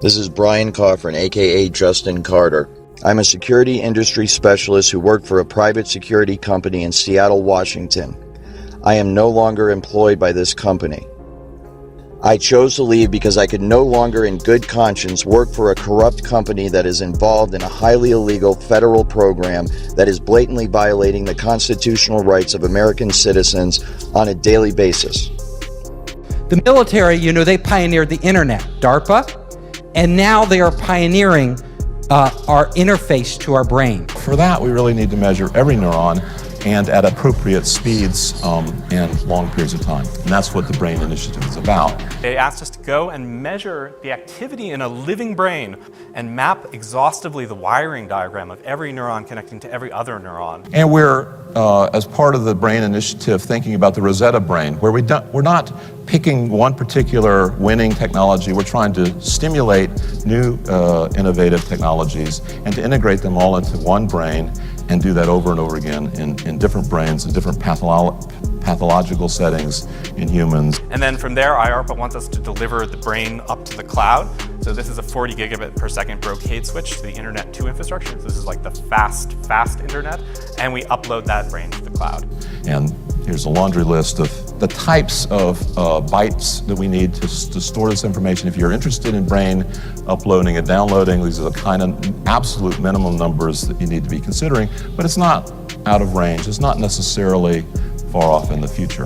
This is Brian Coffrin, aka Justin Carter. I'm a security industry specialist who worked for a private security company in Seattle, Washington. I am no longer employed by this company. I chose to leave because I could no longer in good conscience work for a corrupt company that is involved in a highly illegal federal program that is blatantly violating the constitutional rights of American citizens on a daily basis. The military, they pioneered the internet, DARPA, and now they are pioneering our interface to our brain. For that, we really need to measure every neuron and at appropriate speeds and long periods of time. And that's what the Brain Initiative is about. They asked us to go and measure the activity in a living brain and map exhaustively the wiring diagram of every neuron connecting to every other neuron. And we're, as part of the Brain Initiative, thinking about the Rosetta Brain, where we're not picking one particular winning technology. We're trying to stimulate new innovative technologies and to integrate them all into one brain and do that over and over again in different brains, in different pathological settings in humans. And then from there, IARPA wants us to deliver the brain up to the cloud. So this is a 40 gigabit per second brocade switch to the Internet 2 infrastructure. So this is like the fast internet. And we upload that brain to the cloud. And here's a laundry list of the types of bytes that we need to store this information. If you're interested in brain uploading and downloading, these are the kind of absolute minimum numbers that you need to be considering, but it's not out of range. It's not necessarily far off in the future.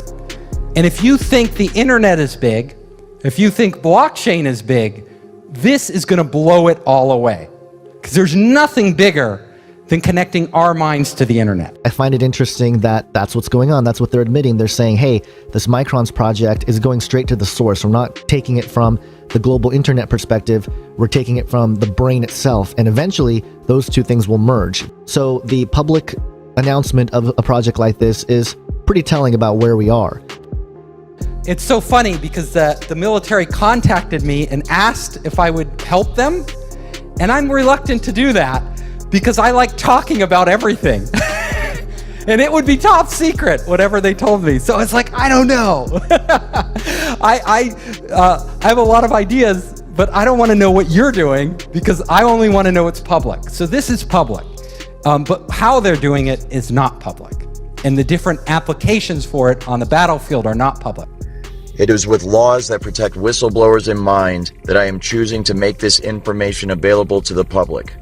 And if you think the internet is big, if you think blockchain is big, this is going to blow it all away. Because there's nothing bigger than connecting our minds to the internet. I find it interesting that that's what's going on. That's what they're admitting. They're saying, hey, this Microns project is going straight to the source. We're not taking it from the global internet perspective. We're taking it from the brain itself. And eventually, those two things will merge. So the public announcement of a project like this is pretty telling about where we are. It's so funny because the military contacted me and asked if I would help them. And I'm reluctant to do that because I like talking about everything. And it would be top secret, whatever they told me. So it's like, I don't know. I have a lot of ideas, but I don't want to know what you're doing because I only want to know it's public. So this is public, but how they're doing it is not public. And the different applications for it on the battlefield are not public. It is with laws that protect whistleblowers in mind that I am choosing to make this information available to the public.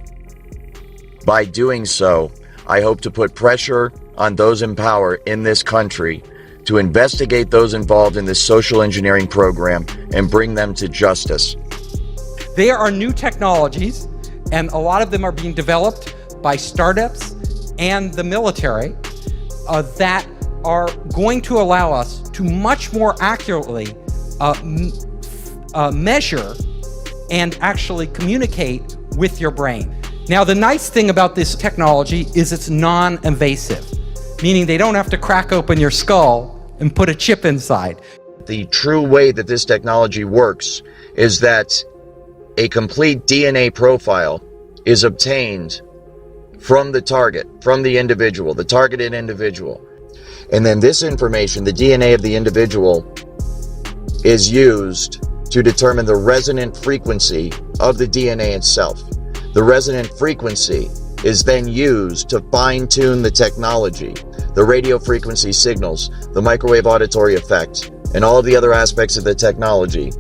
By doing so, I hope to put pressure on those in power in this country to investigate those involved in this social engineering program and bring them to justice. There are new technologies, and a lot of them are being developed by startups and the military that are going to allow us to much more accurately measure and actually communicate with your brain. Now, the nice thing about this technology is it's non-invasive, meaning they don't have to crack open your skull and put a chip inside. The true way that this technology works is that a complete DNA profile is obtained from the target, from the individual, the targeted individual. And then this information, the DNA of the individual, is used to determine the resonant frequency of the DNA itself. The resonant frequency is then used to fine-tune the technology, the radio frequency signals, the microwave auditory effect, and all of the other aspects of the technology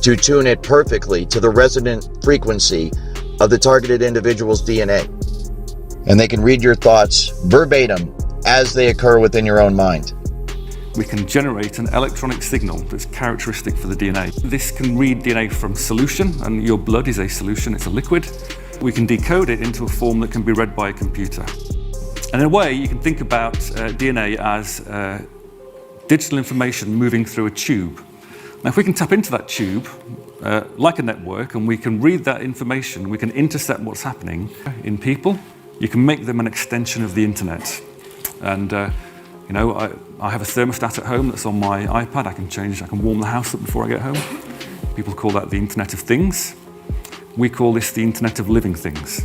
to tune it perfectly to the resonant frequency of the targeted individual's DNA. And they can read your thoughts verbatim as they occur within your own mind. We can generate an electronic signal that's characteristic for the DNA. This can read DNA from solution, and your blood is a solution, it's a liquid. We can decode it into a form that can be read by a computer. And in a way, you can think about DNA as digital information moving through a tube. Now, if we can tap into that tube, like a network, and we can read that information, we can intercept what's happening in people, you can make them an extension of the internet. And I have a thermostat at home that's on my iPad. I can warm the house up before I get home. People call that the Internet of Things. We call this the Internet of Living Things.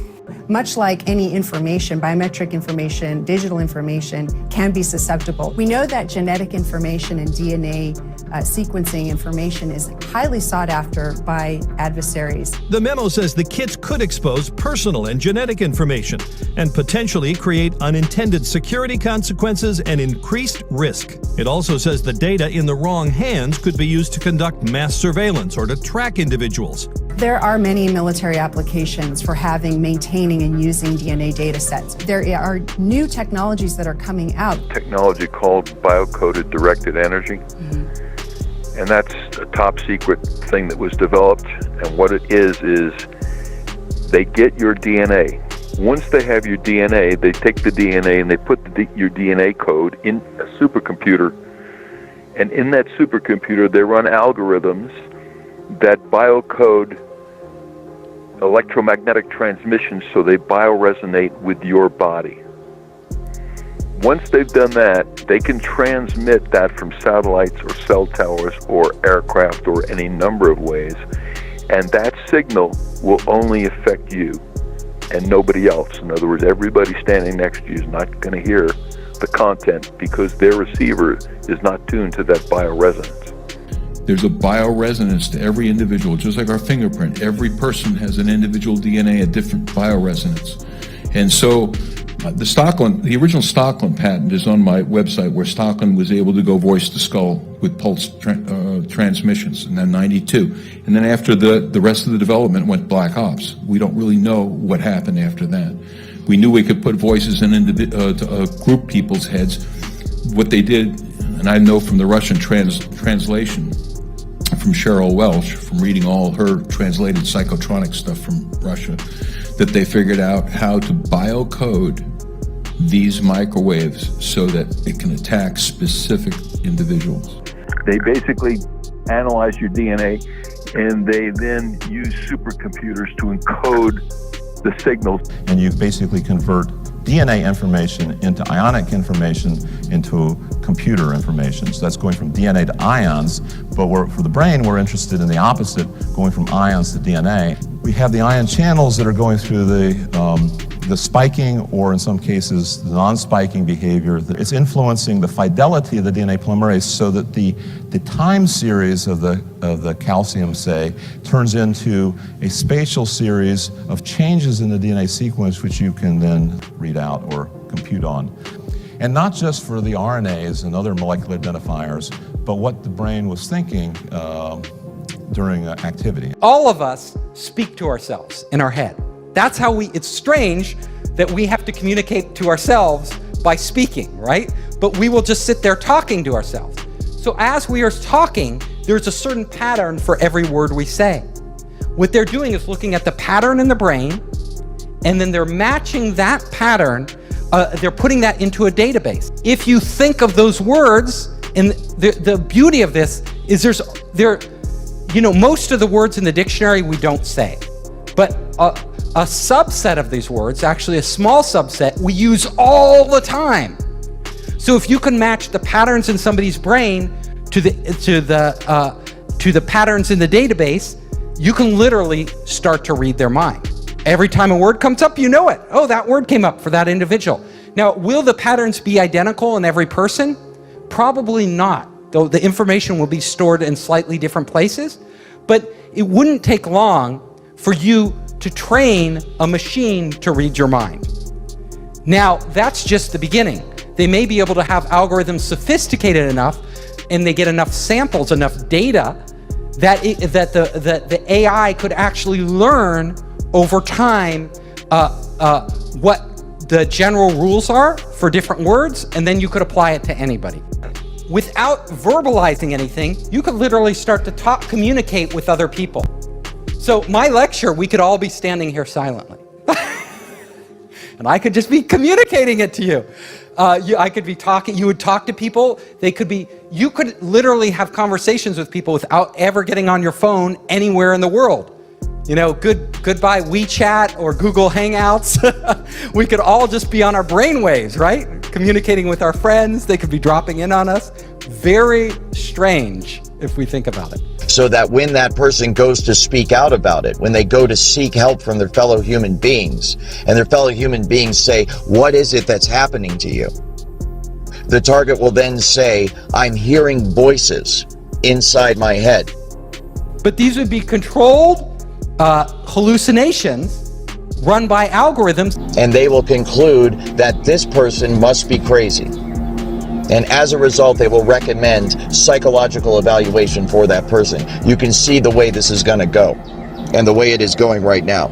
much like any information, biometric information, digital information can be susceptible. We know that genetic information and DNA sequencing information is highly sought after by adversaries. The memo says the kits could expose personal and genetic information and potentially create unintended security consequences and increased risk. It also says the data in the wrong hands could be used to conduct mass surveillance or to track individuals. There are many military applications for maintaining and using DNA data sets. There are new technologies that are coming out. Technology called biocoded directed energy. And that's a top secret thing that was developed. And what it is they get your DNA. Once they have your DNA, they take the DNA and they put your DNA code in a supercomputer. And in that supercomputer, they run algorithms that biocode electromagnetic transmissions so they bioresonate with your body. Once they've done that, they can transmit that from satellites or cell towers or aircraft or any number of ways, and that signal will only affect you and nobody else. In other words, everybody standing next to you is not going to hear the content because their receiver is not tuned to that bioresonance. There's a bioresonance to every individual, just like our fingerprint. Every person has an individual DNA, a different bioresonance. And so the original Stockland patent is on my website, where Stockland was able to go voice to skull with pulse transmissions in 92. And then after the rest of the development went black ops. We don't really know what happened after that. We knew we could put voices in group people's heads. What they did, and I know from the Russian translation, from Cheryl Welsh, from reading all her translated psychotronic stuff from Russia, that they figured out how to biocode these microwaves so that it can attack specific individuals. They basically analyze your DNA and they then use supercomputers to encode the signals. And you basically convert DNA information into ionic information into computer information. So that's going from DNA to ions, but for the brain, we're interested in the opposite, going from ions to DNA. We have the ion channels that are going through the spiking, or in some cases, the non-spiking behavior. It's influencing the fidelity of the DNA polymerase so that the time series of the calcium, say, turns into a spatial series of changes in the DNA sequence, which you can then read out or compute on. And not just for the RNAs and other molecular identifiers, but what the brain was thinking during activity. All of us speak to ourselves in our head. That's how it's strange that we have to communicate to ourselves by speaking, right? But we will just sit there talking to ourselves. So as we are talking, there's a certain pattern for every word we say. What they're doing is looking at the pattern in the brain, and then they're matching that pattern, they're putting that into a database. If you think of those words, and the beauty of this is most of the words in the dictionary we don't say, but a subset of these words, actually a small subset, we use all the time. So if you can match the patterns in somebody's brain to the patterns in the database, you can literally start to read their mind. Every time a word comes up, you know it. Oh, that word came up for that individual. Now, will the patterns be identical in every person? Probably not, though the information will be stored in slightly different places. But it wouldn't take long for you to train a machine to read your mind. Now, that's just the beginning. They may be able to have algorithms sophisticated enough, and they get enough samples, enough data, that the AI could actually learn over time what the general rules are for different words, and then you could apply it to anybody. Without verbalizing anything, you could literally start to communicate with other people. So my lecture, we could all be standing here silently. And I could just be communicating it to you. I could be talking, you would talk to people, you could literally have conversations with people without ever getting on your phone anywhere in the world. Goodbye WeChat or Google Hangouts. We could all just be on our brainwaves, right? Communicating with our friends, they could be dropping in on us. Very strange. if we think about it. So that when that person goes to speak out about it, when they go to seek help from their fellow human beings, and their fellow human beings say, what is it that's happening to you? The target will then say, I'm hearing voices inside my head. But these would be controlled hallucinations run by algorithms. And they will conclude that this person must be crazy. And as a result, they will recommend psychological evaluation for that person. You can see the way this is going to go, and the way it is going right now.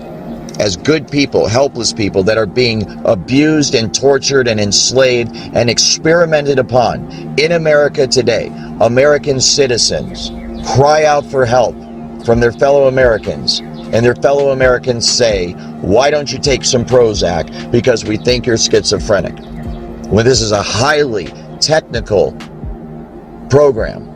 As good people, helpless people that are being abused and tortured and enslaved and experimented upon in America today, American citizens cry out for help from their fellow Americans, and their fellow Americans say, why don't you take some Prozac because we think you're schizophrenic? When this is a highly technical program.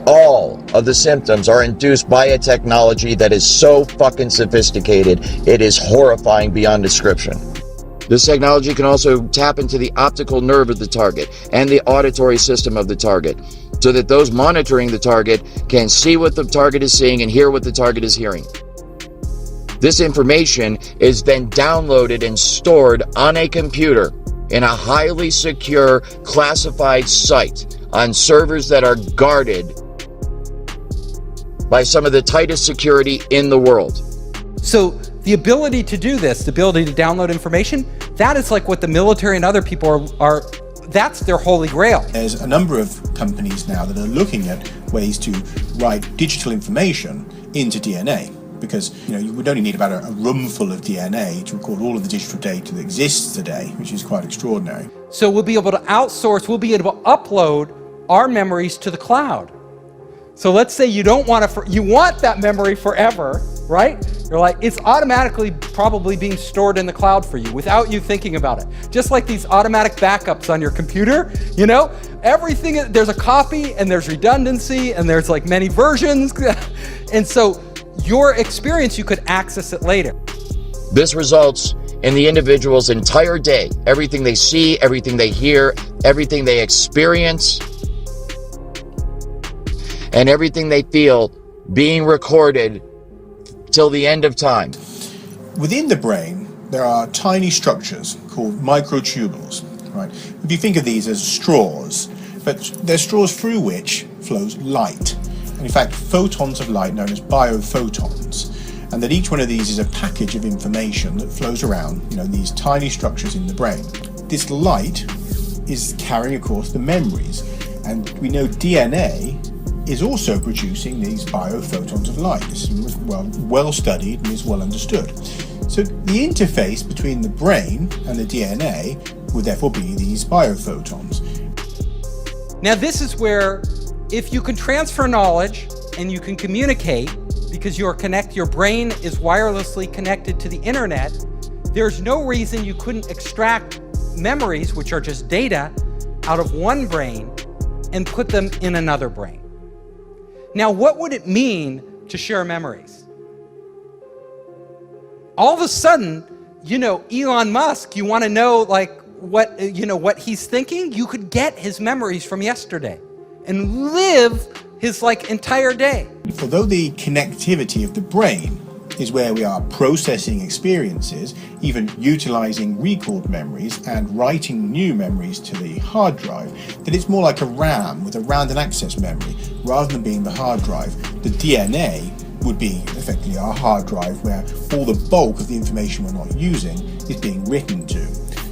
All of the symptoms are induced by a technology that is so fucking sophisticated, it is horrifying beyond description. This technology can also tap into the optical nerve of the target and the auditory system of the target, so that those monitoring the target can see what the target is seeing and hear what the target is hearing. This information is then downloaded and stored on a computer in a highly secure, classified site on servers that are guarded by some of the tightest security in the world. So the ability to do this, the ability to download information, that is like what the military and other people are that's their holy grail. There's a number of companies now that are looking at ways to write digital information into DNA. Because you would only need about a room full of DNA to record all of the digital data that exists today, which is quite extraordinary. So we'll be able to outsource, we'll be able to upload our memories to the cloud. So let's say you don't want to, you want that memory forever, right? You're like, it's automatically probably being stored in the cloud for you without you thinking about it. Just like these automatic backups on your computer, everything, there's a copy and there's redundancy and there's like many versions. And so your experience, you could access it later. This results in the individual's entire day, everything they see, everything they hear, everything they experience, and everything they feel being recorded till the end of time. Within the brain, there are tiny structures called microtubules, right? If you think of these as straws, but they're straws through which flows light. And in fact, photons of light known as biophotons. And that each one of these is a package of information that flows around, these tiny structures in the brain. This light is carrying, of course, the memories. And we know DNA is also producing these biophotons of light. This is well studied and is well understood. So the interface between the brain and the DNA would therefore be these biophotons. Now this is where, if you can transfer knowledge and you can communicate, because your brain is wirelessly connected to the internet, there's no reason you couldn't extract memories, which are just data, out of one brain and put them in another brain. Now, what would it mean to share memories? All of a sudden, Elon Musk, you want to know what he's thinking? You could get his memories from yesterday and live his entire day. Although the connectivity of the brain is where we are processing experiences, even utilizing recalled memories and writing new memories to the hard drive, that it's more like a RAM with a random access memory rather than being the hard drive. The DNA would be effectively our hard drive where all the bulk of the information we're not using is being written to.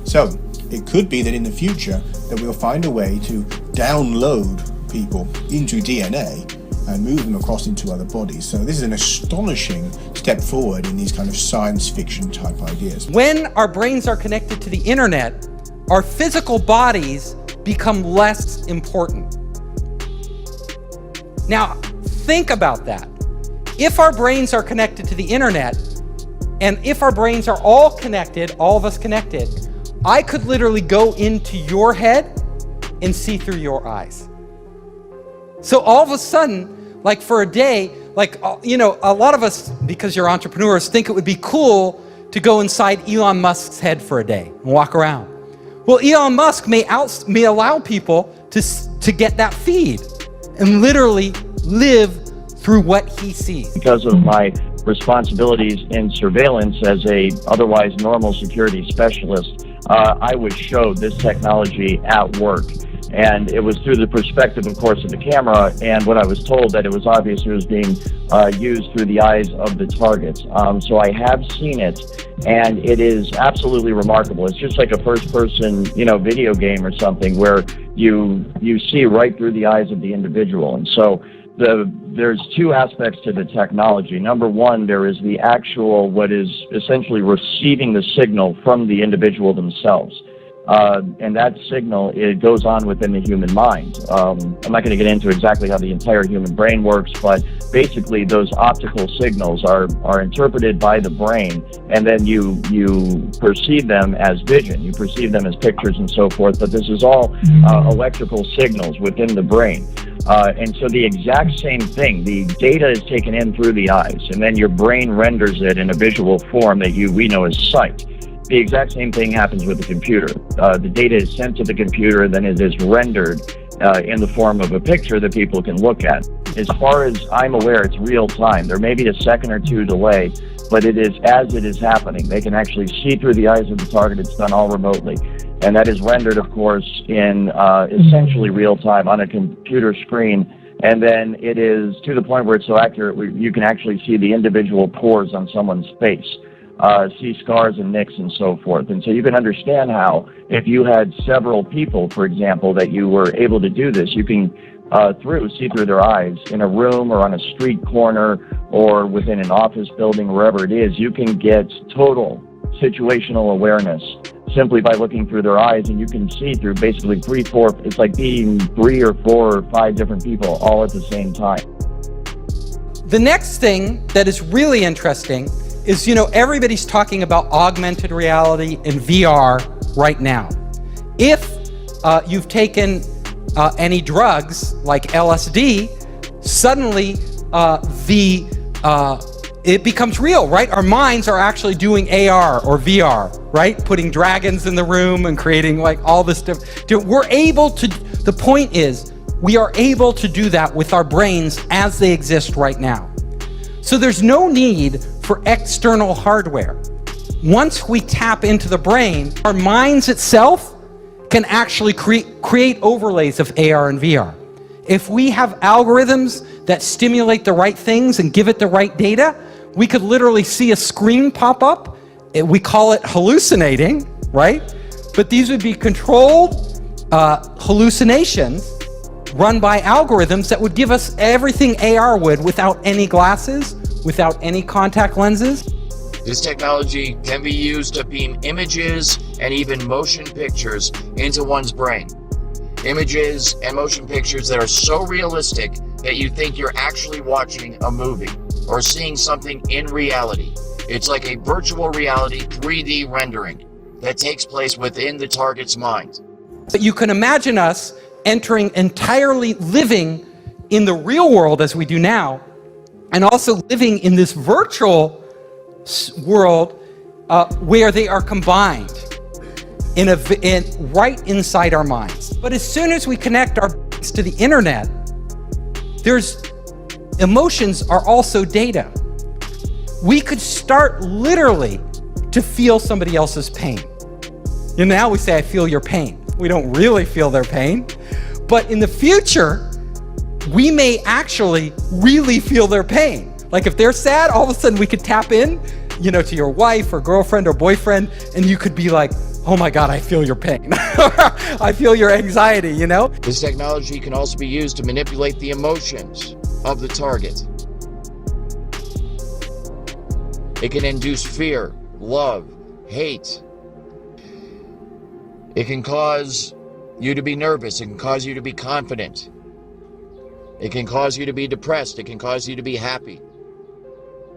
So it could be that in the future that we'll find a way to download people into DNA and move them across into other bodies. So this is an astonishing step forward in these kind of science fiction type ideas. When our brains are connected to the internet, our physical bodies become less important. Now, think about that. If our brains are connected to the internet, and if our brains are all connected, all of us connected, I could literally go into your head and see through your eyes. So all of a sudden, for a day, a lot of us, because you're entrepreneurs, think it would be cool to go inside Elon Musk's head for a day and walk around. Well, Elon Musk may allow people to get that feed and literally live through what he sees. Because of my responsibilities in surveillance as a otherwise normal security specialist, I was showed this technology at work. And it was through the perspective, of course, of the camera, and what I was told that it was obvious it was being used through the eyes of the targets. So I have seen it, and it is absolutely remarkable. It's just like a first-person, video game or something where you see right through the eyes of the individual. And so there's two aspects to the technology. Number one, there is the actual, what is essentially receiving the signal from the individual themselves. And that signal, it goes on within the human mind. I'm not going to get into exactly how the entire human brain works, but basically those optical signals are interpreted by the brain, and then you perceive them as vision. You perceive them as pictures and so forth, but this is all electrical signals within the brain. And so the exact same thing, the data is taken in through the eyes, and then your brain renders it in a visual form that we know as sight. The exact same thing happens with the computer. The data is sent to the computer, then it is rendered in the form of a picture that people can look at. As far as I'm aware, it's real time. There may be a second or two delay, but it is as it is happening. They can actually see through the eyes of the target. It's done all remotely. And that is rendered, of course, in essentially real time on a computer screen. And then it is to the point where it's so accurate, you can actually see the individual pores on someone's face. See scars and nicks and so forth. And so you can understand how if you had several people, for example, that you were able to do this, you can see through their eyes in a room or on a street corner or within an office building, wherever it is, you can get total situational awareness simply by looking through their eyes, and you can see through basically it's like being 3 or 4 or 5 different people all at the same time. The next thing that is really interesting is, everybody's talking about augmented reality and VR right now. If you've taken any drugs like LSD, suddenly it becomes real, right? Our minds are actually doing AR or VR, right? Putting dragons in the room and creating all this stuff. We're able to, the point is, we are able to do that with our brains as they exist right now. So there's no need for external hardware. Once we tap into the brain, our minds itself can actually create overlays of AR and VR. If we have algorithms that stimulate the right things and give it the right data, we could literally see a screen pop up. We call it hallucinating, right? But these would be controlled hallucinations run by algorithms that would give us everything AR would without any glasses, without any contact lenses. This technology can be used to beam images and even motion pictures into one's brain. Images and motion pictures that are so realistic that you think you're actually watching a movie or seeing something in reality. It's like a virtual reality 3D rendering that takes place within the target's mind. But you can imagine us entering entirely living in the real world as we do now, and also living in this virtual world where they are combined right inside our minds. But as soon as we connect our brains to the internet, emotions are also data. We could start literally to feel somebody else's pain. Now we say, I feel your pain. We don't really feel their pain. But in the future, we may actually really feel their pain. Like if they're sad, all of a sudden we could tap in, to your wife or girlfriend or boyfriend, and you could be like, oh my God, I feel your pain. I feel your anxiety, This technology can also be used to manipulate the emotions of the target. It can induce fear, love, hate. It can cause you to be nervous. It can cause you to be confident. It can cause you to be depressed. It can cause you to be happy.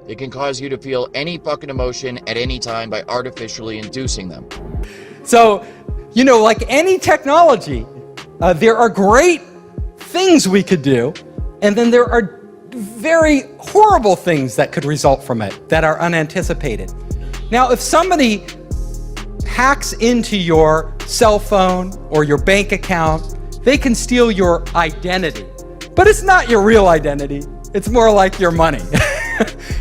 It can cause you to feel any fucking emotion at any time by artificially inducing them. So, like any technology, there are great things we could do, and then there are very horrible things that could result from it that are unanticipated. Now, if somebody hacks into your cell phone or your bank account, they can steal your identity. But it's not your real identity. It's more like your money.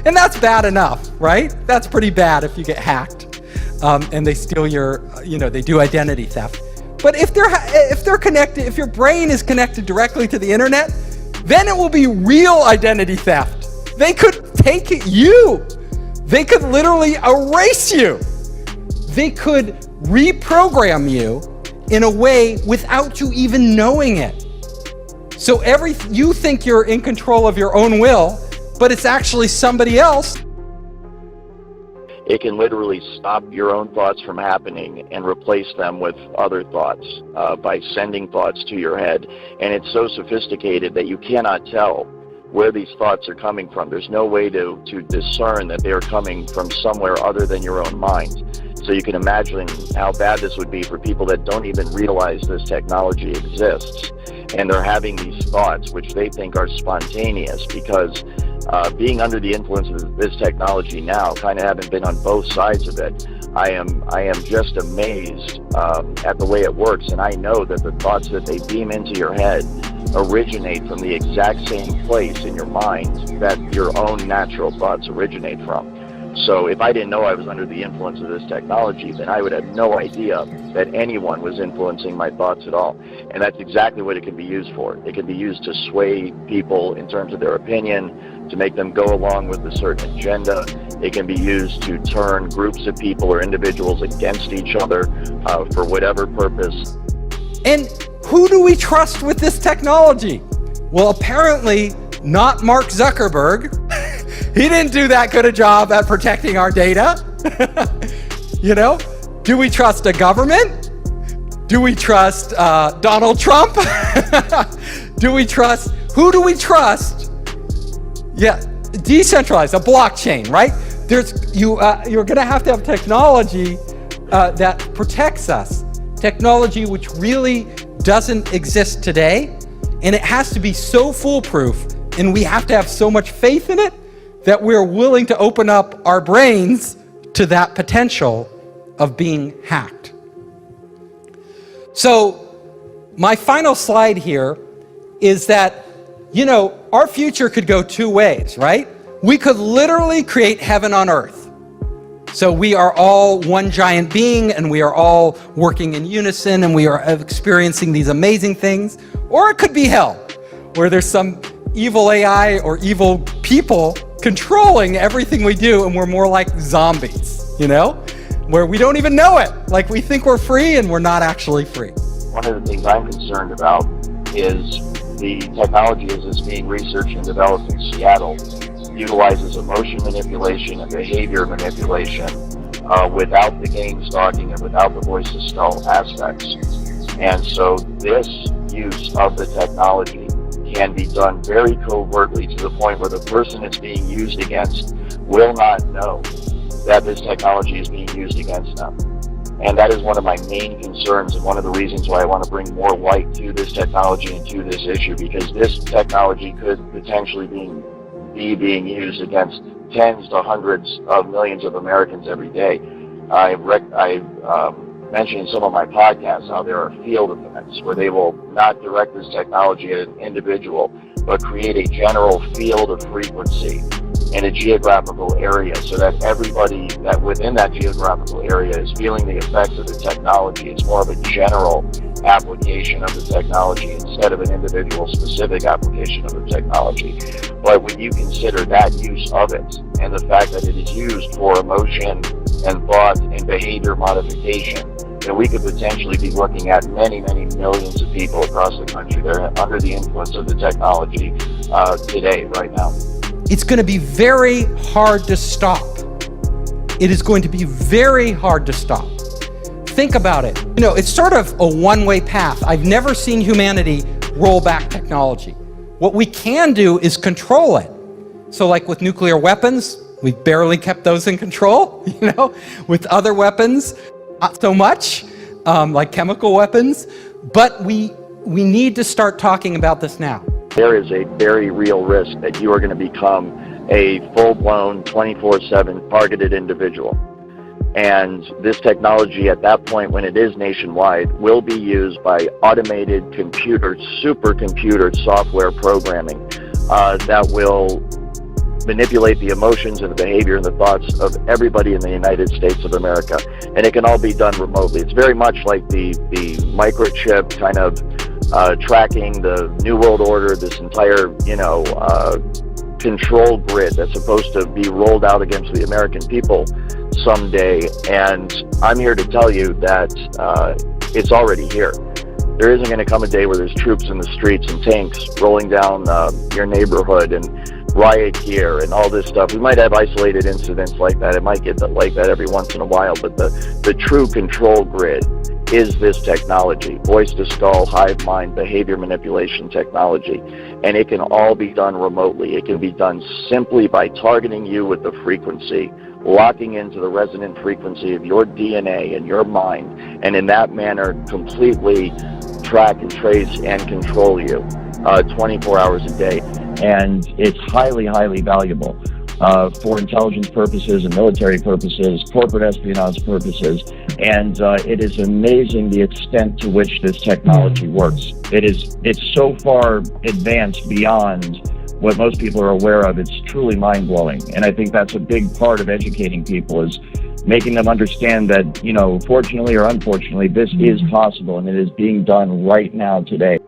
And that's bad enough, right? That's pretty bad if you get hacked and they steal your, they do identity theft. But if they're connected, if your brain is connected directly to the internet, then it will be real identity theft. They could take you. They could literally erase you. They could reprogram you in a way without you even knowing it. So you think you're in control of your own will, but it's actually somebody else. It can literally stop your own thoughts from happening and replace them with other thoughts by sending thoughts to your head. And it's so sophisticated that you cannot tell where these thoughts are coming from. There's no way to discern that they're coming from somewhere other than your own mind. So you can imagine how bad this would be for people that don't even realize this technology exists. And they're having these thoughts, which they think are spontaneous, because being under the influence of this technology now, kind of having been on both sides of it, I am just amazed at the way it works. And I know that the thoughts that they beam into your head originate from the exact same place in your mind that your own natural thoughts originate from. So if I didn't know I was under the influence of this technology, then I would have no idea that anyone was influencing my thoughts at all. And that's exactly what it can be used for. It can be used to sway people in terms of their opinion, to make them go along with a certain agenda. It can be used to turn groups of people or individuals against each other for whatever purpose. And who do we trust with this technology? Well, apparently not Mark Zuckerberg. He didn't do that good a job at protecting our data. Do we trust a government? Do we trust Donald Trump? Who do we trust? Yeah, decentralized, a blockchain, right? You're gonna have to have technology that protects us. Technology which really doesn't exist today, and it has to be so foolproof, and we have to have so much faith in it that we're willing to open up our brains to that potential of being hacked. So my final slide here is that, our future could go two ways, right? We could literally create heaven on earth. So we are all one giant being, and we are all working in unison, and we are experiencing these amazing things. Or it could be hell, where there's some evil AI or evil people controlling everything we do, and we're more like zombies, where we don't even know it. Like, we think we're free and we're not actually free. One of the things I'm concerned about is the technology as it's being researched and developed in Seattle utilizes emotion manipulation and behavior manipulation without the game stalking and without the voice to skull aspects. And so this use of the technology can be done very covertly to the point where the person it's being used against will not know that this technology is being used against them. And that is one of my main concerns, and one of the reasons why I want to bring more light to this technology and to this issue, because this technology could potentially be being used against tens to hundreds of millions of Americans every day. I've mentioned in some of my podcasts how there are field events where they will not direct this technology at an individual, but create a general field of frequency in a geographical area, so that everybody that within that geographical area is feeling the effects of the technology. It's more of a general application of the technology instead of an individual specific application of the technology. But when you consider that use of it and the fact that it is used for emotion and thought and behavior modification, then we could potentially be looking at many, many millions of people across the country that are under the influence of the technology today, right now. It's going to be very hard to stop. It is going to be very hard to stop. Think about it. It's sort of a one-way path. I've never seen humanity roll back technology. What we can do is control it. So like with nuclear weapons, we've barely kept those in control, With other weapons, not so much, like chemical weapons. But we need to start talking about this now. There is a very real risk that you are going to become a full-blown 24/7 targeted individual. And this technology at that point, when it is nationwide, will be used by automated supercomputer software programming that will manipulate the emotions and the behavior and the thoughts of everybody in the United States of America. And it can all be done remotely. It's very much like the microchip kind of tracking the New World Order, this entire, control grid that's supposed to be rolled out against the American people someday. And I'm here to tell you that it's already here. There isn't going to come a day where there's troops in the streets and tanks rolling down your neighborhood and riot gear and all this stuff. We might have isolated incidents like that. It might get like that every once in a while, but the true control grid is this technology, voice to skull, hive mind, behavior manipulation technology. And it can all be done remotely. It can be done simply by targeting you with the frequency, locking into the resonant frequency of your DNA and your mind, and in that manner completely track and trace and control you 24 hours a day. And it's highly, highly valuable for intelligence purposes and military purposes, corporate espionage purposes. And it is amazing the extent to which this technology works. It's so far advanced beyond what most people are aware of. It's truly mind-blowing. And I think that's a big part of educating people, is making them understand that, fortunately or unfortunately, this is possible and it is being done right now today.